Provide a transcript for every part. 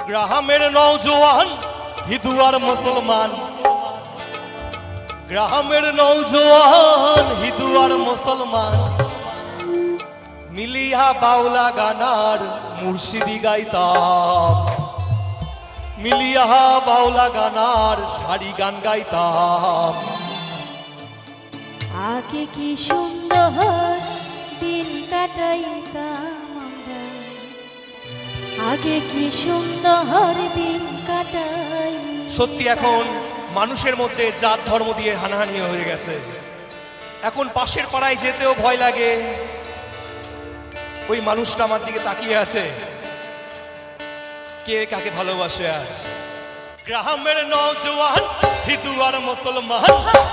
গ্রামের নওজোয়ান হিন্দু আর মুসলমান, গ্রামের নওজোয়ান হিন্দু আর মুসলমান মিলিয়া বাউলা গানার মুর্শিদি গাইতাম, মিলিয়া বাউলা গানার শাড়ি গান গাইতাম। আগে কি সুন্দর দিন কাটাইতাম আমরা, আগে কি সুন্দর দিন কাটাই। সত্যি এখন মানুষের মধ্যে জাত ধর্ম দিয়ে হানাহানি হয়ে গেছে। এখন পাশের পাড়ায় যেতেও ভয় লাগে। ওই মানুষটা আমার দিকে তাকিয়ে আছে, কে কাকে ভালোবাসে আজ। গ্রামের নওজোয়ান হিন্দু আর মুসলমান,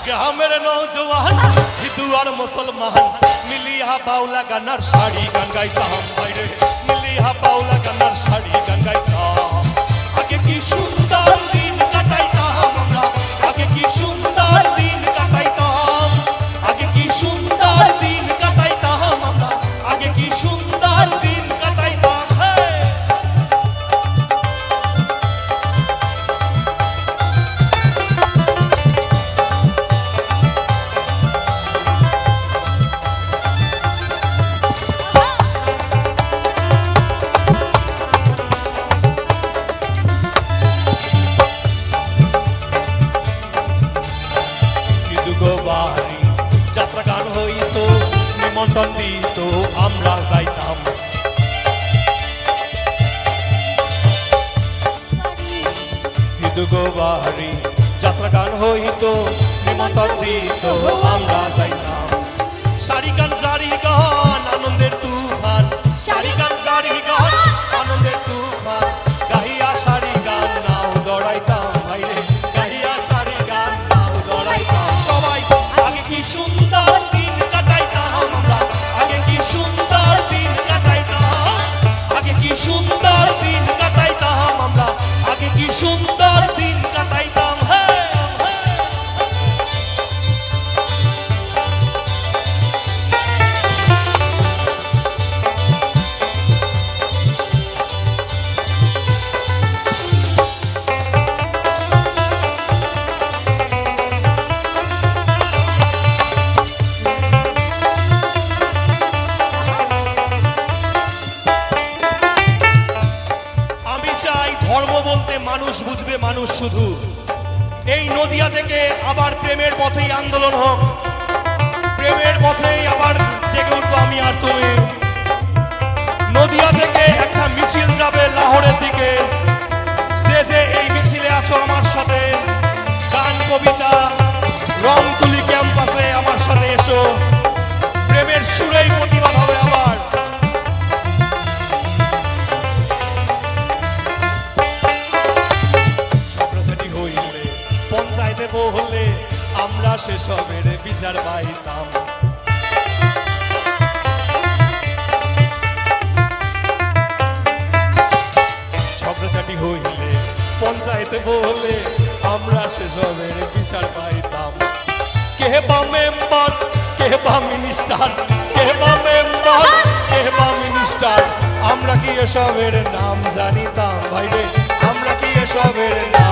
গ্রামের নওজোয়ান হিন্দু আর মুসলমান মিলিয়া বাউলা গানার শাড়ি গান গাইতাম, বাইরে মিলিয়া বাউলা গানার শাড়ি গান গাইতাম। আগে কি সুন্দর দিন কাটাইতাম আমরা, আগে কি সুন্দর দিন কাটাইতাম, আগে কি সুন্দর দিন কাটাইতাম আমরা, আগে কি সুন্দর দিন কাটাইতাম। যাত্রা গান হইত, নিমন্ত্রণ দিত, আমরা যাইতাম। বাড়ি যাত্রা গান হইত, নিমন্ত্রণ দিত, আমরা যাইতাম। শাড়ি গান জারি গান আনন্দের তুফান, শাড়ি গান জারি গান আনন্দের তুফান গাহিয়া শাড়ি গান নাও দৌড়াইতাম, ভাইরে গাহিয়া শাড়ি গান নাও দৌড়াইতাম। সবাই আগে কি সুন্দর দিন কাটাইতাম আমরা, আগে কি সুন্দর দিন কাটাইতাম, আগে কি সুন্দর দিন কাটাইতাম আমরা, আগে কি সুন্দর দিন কাটাইতাম। ধর্ম বলতে মানুষ বুঝবে, মানুষ শুধু। এই নদিয়া থেকে আবার প্রেমের পথেই আন্দোলন হোক, প্রেমের পথেই আবার জেগে উঠবো আমি আর তুমি। নদিয়া থেকে একটা মিছিল যাবে লাহোরের দিকে, যে যে এই মিছিলে আছো আমার সাথে, গান কবিতা রং তুলি ক্যাম্পাসে আমার সাথে এসো, প্রেমের সুরেই প্রতিবাদ হবে আবার। পঞ্চায়েতে বললে আমরা সেসবের বিচার পাইতাম। ঝগড়াঝাটি হইলে পঞ্চায়েতে বললে আমরা সেসবের বিচার পাইতাম। কে বা মেম্বার, কে বা মিনিস্টার, কে বা মেম্বার, কে বা মিনিস্টার, আমরা কি এসবের নাম জানিতাম, ভাইরে আমরা কি এসবের নাম